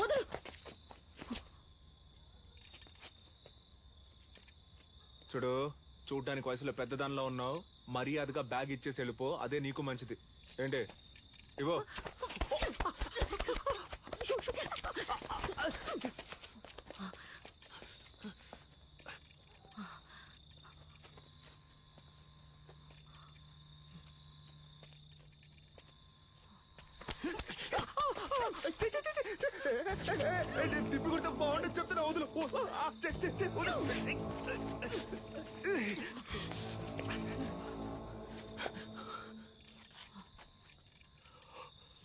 వదలు. చూడు, చూడ్డానికి వయసులో పెద్దదానిలో ఉన్నావు. మర్యాదగా బ్యాగ్ ఇచ్చేసి వెళ్ళిపో, అదే నీకు మంచిది. ఏంటి ఇవో. తిప్పి కొడితే బాగుండదు చెప్తున్నా. వదులు.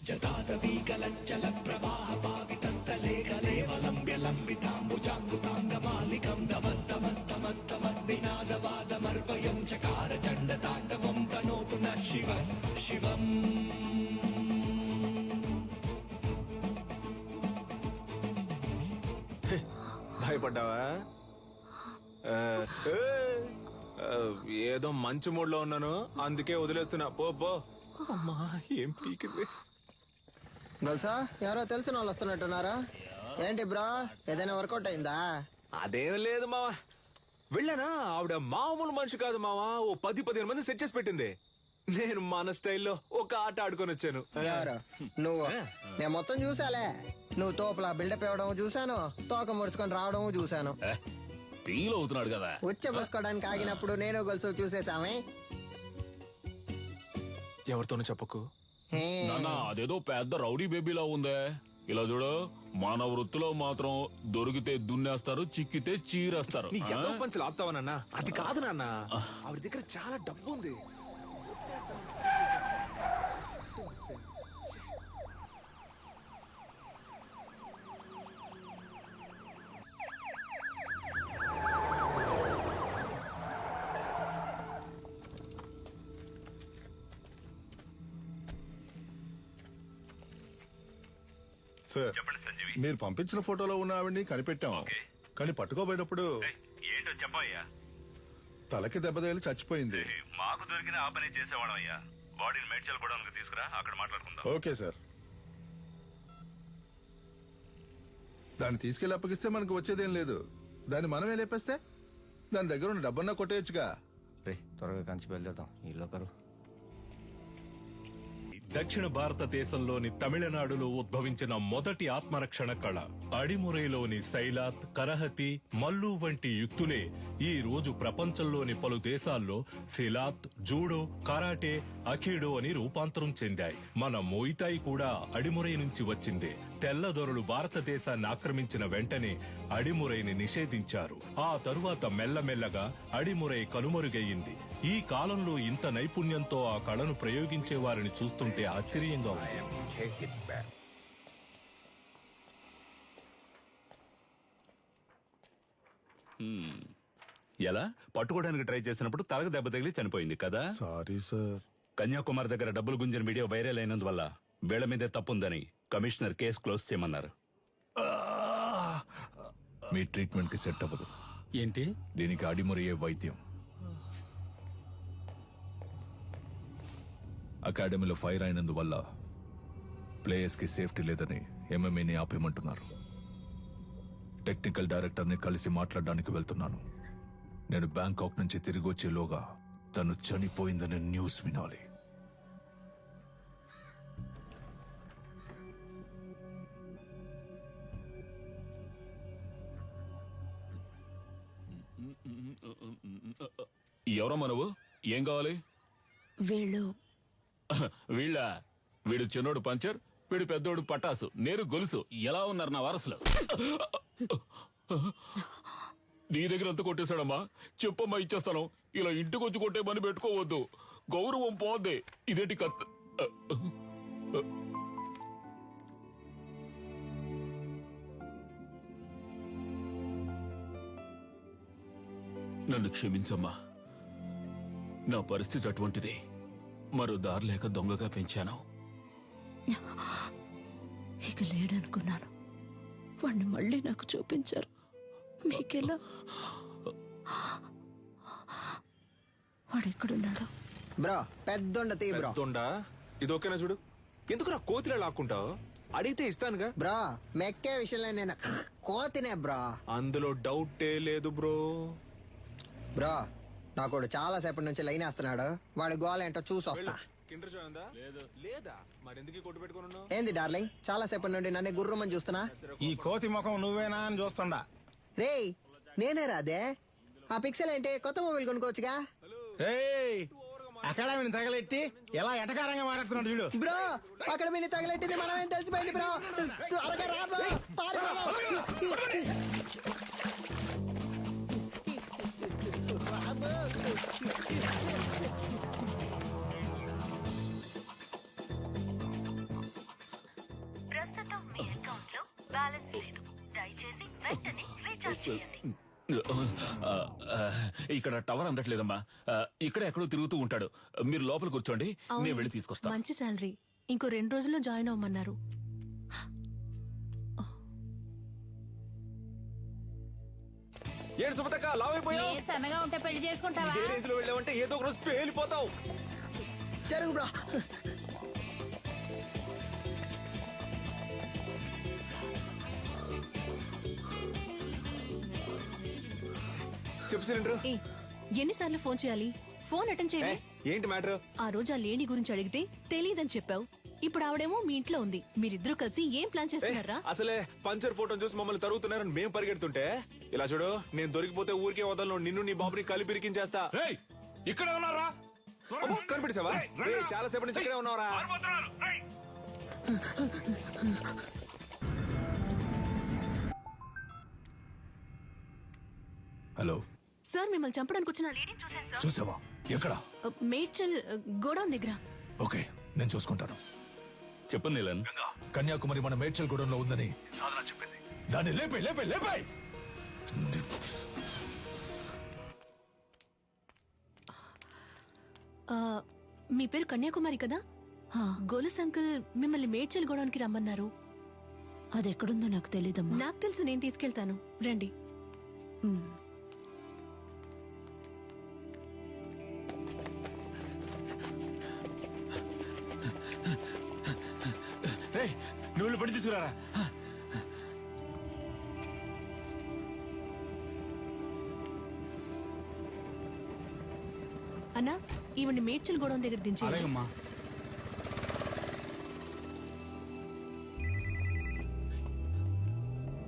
జటాదవీకలచ్చల ప్రవాహ పావితస్థలే గలేవలంబ్య లంబితాంబుజాంగుతాంగమాలికం దమద్దమద్దమద్దమద్వినాదవాదమర్వయం చకార చండ తాండవం తనోతు న శివ శివం. భయపడ్డావా? ఏదో మంచి మూడ్ లో ఉన్నాను, అందుకే వదిలేస్తున్నా. పో పో. అమ్మా, ఏం పీకింది. గల్సా, ఎవరో తెలిసిన వాళ్ళు వస్తున్నట్టున్నారా? ఏంటి బ్రో, ఏదైనా వర్కౌట్ అయిందా? అదేం లేదు మావా. వెళ్ళానా, ఆవిడ మామూలు మనిషి కాదు మావా. ఓ 10-15 మంది సెట్ చేసి పెట్టింది. నేను మన స్టైల్లో ఒక ఆట ఆడుకొని వచ్చాను. ఎవరు? నువ్వు? నేను మొత్తం చూసాలే. నువ్వు తోపులా బిల్డప్ ఇవ్వడం చూసాను, తోక ముడుచుకొని రావడం చూసాను. ఫీల్ అవుతున్నాడు కదా. ఉచ్చబోసుకోవడానికి ఆగినప్పుడు నేను గొలుసు చూసేసామే. ఎవరితోనూ చెప్పకు. నాన్నా, అదేదో పెద్ద రౌడీ బేబీలా ఉందే. ఇలా చూడు, మన వృత్తిలో మాత్రం దొరికితే దున్నేస్తారు, చిక్కితే చీరేస్తారు. నీ ఎంతో పంచులు ఆపుతావా నాన్న? అది కాదు నాన్న, ఆవిడ దగ్గర చాలా డబ్బు ఉంది. సార్, మీరు పంపించిన ఫోటోలో ఉన్న ఆవిడ్ని కనిపెట్టాం. కానీ పట్టుకోబోయినప్పుడు ఏంటో చెప్పయ్యా. తలకి దెబ్బ తగిలి చచ్చిపోయింది. మాకు దొరికిన ఆ పని చేసేవాళ్ళం అయ్యా. బాడీని మేడ్చల్ గోడౌన్కి తీసుకురా, అక్కడ మాట్లాడుకుందాం. Okay sir. దాన్ని తీసుకెళ్లి అప్పగిస్తే మనకు వచ్చేదేం లేదు. దాన్ని మనమే లేపేస్తే దాని దగ్గర ఉన్న డబ్బన్నా కొట్టేయచ్చుగా. త్వరగా కంచి బయలుదేరుతాం. ఇల్లు ఒకరు దక్షిణ భారతదేశంలోని తమిళనాడులో ఉద్భవించిన మొదటి ఆత్మరక్షణ కళ అడిమురైలోని శైలాత్, కరహతి, మల్లు వంటి యుక్తులే ఈ రోజు ప్రపంచంలోని పలు దేశాల్లో సిలాత్, జూడో, కరాటే, అఖీడో అని రూపాంతరం చెందాయి. మన మోయితాయి కూడా అడిమురై నుంచి వచ్చిందే. తెల్లదొరలు భారతదేశాన్ని ఆక్రమించిన వెంటనే అడిమురైని నిషేధించారు. ఆ తరువాత మెల్లమెల్లగా అడిమురై కనుమరుగయ్యింది. ఈ కాలంలో ఇంత నైపుణ్యంతో ఆ కళను ప్రయోగించే వారిని చూస్తుంటే ఆశ్చర్యంగా ఉంది. ఎలా పట్టుకోవడానికి ట్రై చేసినప్పుడు తలకు దెబ్బ తగిలి చనిపోయింది కదా. Sorry sir. కన్యాకుమారి దగ్గర డబ్బులు గుంజిన వీడియో వైరల్ అయినందువల్ల వీళ్ల మీదే తప్పుందని కమిషనర్ కేసు క్లోజ్ చేయమన్నారు. మీ ట్రీట్మెంట్ కి సెట్ అవ్వదు. ఏంటి? దీనికి అడిమురయ్యే వైద్యం. అకాడమీలో ఫైర్ అయినందువల్ల ప్లేయర్స్ కి సేఫ్టీ లేదని ఎంఎంఏని ఆపేయమంటున్నారు. టెక్నికల్ డైరెక్టర్ ని కలిసి మాట్లాడడానికి వెళ్తున్నాను. నేను బ్యాంకాక్ నుంచి తిరిగి వచ్చేలోగా తను చనిపోయిందని న్యూస్ వినాలి. ఎవరమ్మా నువ్వు? ఏం కావాలి? వీడు చిన్నోడు పంచర్, వీడు పెద్దోడు పటాసు, నేను గొలుసు. ఎలా ఉన్నారు నా వారసులు? నీ దగ్గర ఎంత కొట్టేశాడమ్మా? చెప్పమ్మా, ఇచ్చేస్తాను. ఇలా ఇంటికి వచ్చి కొట్టే పని పెట్టుకోవద్దు, గౌరవం పోద్ది. ఇదేంటి కత్? నన్ను క్షమించమ్మా, నా పరిస్థితి అటువంటిది. మరో దారి లేక దొంగగా పెంచాను. ఇక లేడనుకున్నాను, వాణ్ణి మళ్ళీ నాకు చూపించారు. మీకెలా? వాడెక్కడున్నాడు? బ్రో, పెద్దొండ తీ బ్రో. పెద్దొండ? ఇది ఓకేనా? చూడు, ఎందుకు నా కోతిలో లాక్కుంటావు? అడిగితే ఇస్తానుగా. బ్రో మెక్కే విషయంలో నేను కోతినే బ్రో. అందులో డౌటే లేదు బ్రో. బ్రో నాకోడు చాలా సేపటి నుంచి లైన్ వేస్తున్నాడు, వాడి గోల్ ఏంటో చూసి వస్తా. కిండర్ జాయ్ ఉందా? లేదా మరెందుకు కొట్టు పెట్టుకున్నావు? ఏంది డార్లింగ్, చాలా సేపటి నుండి నన్ను గుర్రమని చూస్తున్నా. ఈ కోతి ముఖం నువ్వేనా అని చూస్తుండా. రేయ్ నేనే రాదే. ఆ పిక్సెల్ ఏంటి, కొత్త మొబైల్ కొనుక్కోవచ్చుగా. అకాడమీని తగలెట్టి ఎలా ఎటకారంగా మాట్లాడుతున్నాడు చూడు. బ్రో అక్కడ మీరు తగలెట్టింది మనమేం తెలిసిపోయింది బ్రో. త్వరగా రా బ్రో, పారిపో. ప్రస్తుతం మీ అకౌంట్ లో బ్యాలెన్స్ లేదు, దయచేసి వెంటనే రీఛార్జ్ చేయండి. ఇక్కడ టవర్ అందట్లేదమ్మా. ఇక్కడ ఎక్కడో తిరుగుతూ ఉంటాడు. మీరు లోపల కూర్చోండి, నేను వెళ్ళి తీసుకొస్తా. మంచి శాలరీ, ఇంకో 2 రోజుల్లో జాయిన్ అవ్వమన్నారు. ఏడు సుమతక్క లావ్ అయిపోయావు. సన్నగా ఉంటే పెళ్లి చేసుకుంటావా? ఏ రేంజ్ లో వెళ్ళావంటే ఏదో ఒక రోజు పేలిపోతావు. జరుగు బ్రో. చెప్పు సిలిండర్. ఎన్నిసార్లు ఫోన్ చేయాలి? ఫోన్ అటెండ్ చేయాలి. ఏంటి మ్యాటర్? ఆ రోజు ఆ లేడీ గురించి అడిగితే తెలియదని చెప్పావు. ఇప్పుడు ఆవిడేమో మీ ఇంట్లో ఉంది. మీరిద్దరూ కలిసి ఏం ప్లాన్ చేస్తున్నారా? అసలే పంచర్ ఫోటో చూసి మమ్మల్ని తరుగుతున్నారని మేము పరిగెడుతుంటే, ఇలా చూడు, నేను దొరికిపోతే ఊరికే వదలను, నిన్ను నీ బాబుని కలిపి ఇరికించేస్తా. ఇక్కడ ఉన్నారా? అబ్బో, కనిపెట్టేశావా? ఏయ్, చాలా సేపటి నుంచి ఇక్కడే ఉన్నావరా? హలో సార్, మిమ్మల్ని చంపడానికి వచ్చిన లేడీని చూశాను సార్. చూసావా? ఎక్కడ? మేడ్చల్ గోడౌన్ దగ్గర. ఓకే, నేను చూసుకుంటాను. చెప్పండి నీలన్. కన్యాకుమారి మన మేడ్చల్ గూడెంలో ఉందని చెప్పింది. దాన్ని లేపే లేపే లేపే. మీ పేరు కన్యాకుమారి కదా? గోలస్ అంకుల్ మిమ్మల్ని మేడ్చల్ గోడౌన్కి రమ్మన్నారు. అది ఎక్కడుందో నాకు తెలీదమ్మా. నాకు తెలుసు, నేను తీసుకెళ్తాను, రండి. నువ్వు పడి తీసుకురారా. అన్నా, ఈవిడ్ని మేడ్చల్ గోడౌన్ దగ్గర దించే.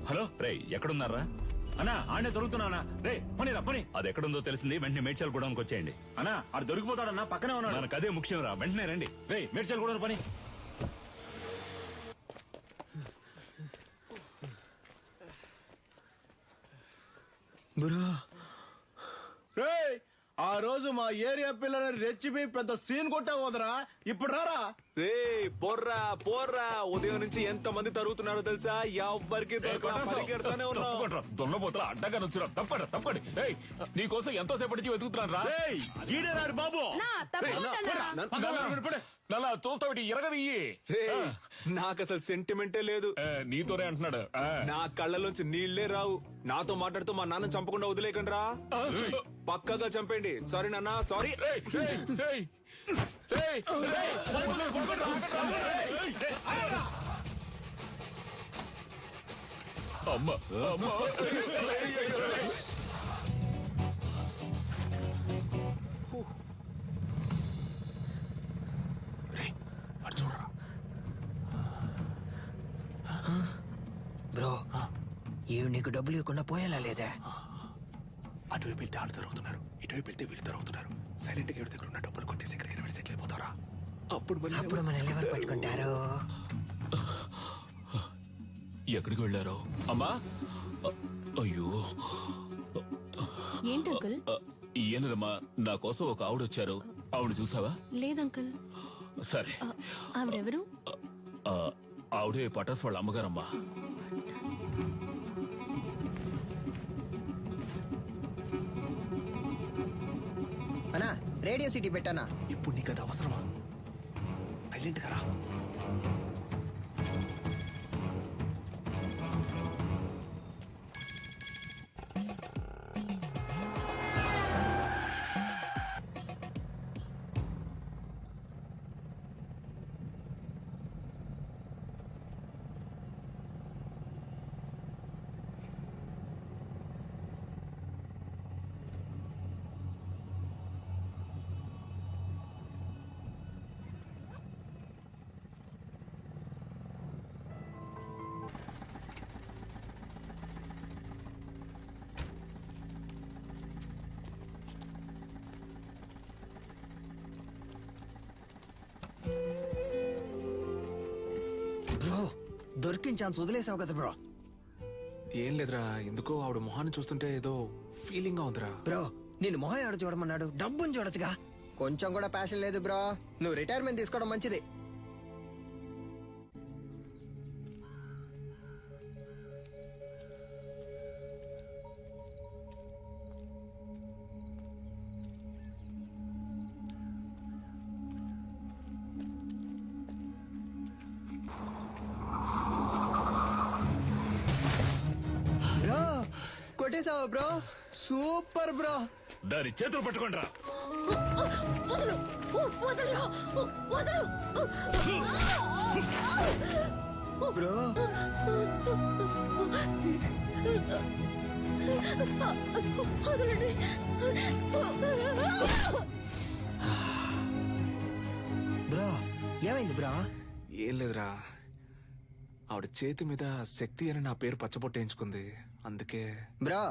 హలో రే, ఎక్కడున్నారా? అన్నా ఆడే దొరుకుతున్నా. రే పని పని. అది ఎక్కడుందో తెలిసింది, వెంటనే మేడ్చల్ గూడెంకి వచ్చేయండి. అన్నా ఆడు దొరికిపోతాడన్నా, పక్కనే ఉన్నాడు. మనకు అదే ముఖ్యం రా, వెంటనే రండి. రే మేడ్చల్ కూడా పని. రేయ్, ఆ రోజు మా ఏరియా పిల్లలని రెచ్చిపోయి పెద్ద సీన్ కొట్టా పోదరా. ఇప్పుడు రారా. రే పోర్రా పోర్రా, ఉదయం నుంచి ఎంత మంది తరుగుతున్నారో తెలుసా? ఎవ్వరికి పరిగెడతానే ఉన్నావు. దొన్నపోతల అడ్డగా నుంచురా. తప్పండి తప్పండి. నీకోసం ఎంతో సేపటి నుంచి వెతుకుతున్నాను రా. ఈడే రాడు బాబు. నల్లా చూస్తావిటి ఇరగదియ్యి. నాకు అసలు సెంటిమెంటే లేదు. నీతోనే అంటున్నాడు. నా కళ్ళలోంచి నీళ్లే రావు. నాతో మాట్లాడుతూ మా నాన్న చంపకుండా వదిలేకండి రా. పక్కగా చంపండి. సారీ నాన్న, సారీ. అమ్మా అమ్మా. బ్రో ఇవి నీకు డబ్బులు ఇవ్వకుండా పోయేలా లేదా? అటువైపు వెళ్తే ఆడు తరుగుతున్నారు, ఇటువైపు వెళ్తే వీళ్ళు తరుగుతున్నారు. సైలెంట్ గా దగ్గర ఉన్న డబ్బులు కొట్టేసి ఎక్కడికి వెళ్ళి సెటిల్ అయిపోతారా? అప్పుడు మన ఎవరు పట్టుకుంటారు? ఎక్కడికి వెళ్ళారో? అమ్మా, అయ్యో. ఏంటి అంకుల్? ఏనదమ్మా, నా కోసం ఒక ఆవిడ వచ్చారు. ఆవిడ చూసావా? లేదంకుల్. సరే. ఆవిడెవరు? ఆవిడే పటాస్ వాళ్ళ అమ్మగారమ్మా. అన్నా రేడియో సిటీ పెట్టానా? ఇప్పుడు నీకు అది అవసరమా? సైలెంట్ గా రా. దొరికిన ఛాన్స్ వదిలేసావు కదా బ్రో. ఏం లేదురా, ఎందుకో ఆవిడ మొహాన్ని చూస్తుంటే ఏదో ఫీలింగ్ గా ఉందిరా. బ్రో నేను మొహం ఆడ చూడమన్నాడు, డబ్బుని చూడొచ్చుగా. కొంచెం కూడా ప్యాషన్ లేదు బ్రో. నువ్వు రిటైర్మెంట్ తీసుకోవడం మంచిది. బ్రో కొట్టేసావా బ్రో? Super bro. దాని చేతులు పట్టుకోండిరా. బ్రో బ్రో ఏమైంది బ్రో? ఏం లేదురా, ఆవిడ చేతి మీద శక్తి అని నా పేరు పచ్చబొట్టేయించుకుంది, అందుకే. బ్రో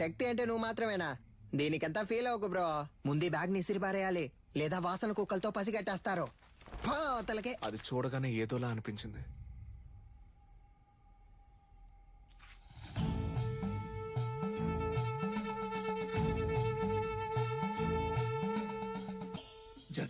శక్తి అంటే నువ్వు మాత్రమేనా? దీనికంతా ఫీల్ అవ్వకు బ్రో. ముందు బ్యాగ్ ని ఇసిరిపారేయాలి, లేదా వాసన కుక్కలతో పసిగట్టేస్తారు. అది చూడగానే ఏదోలా అనిపించింది.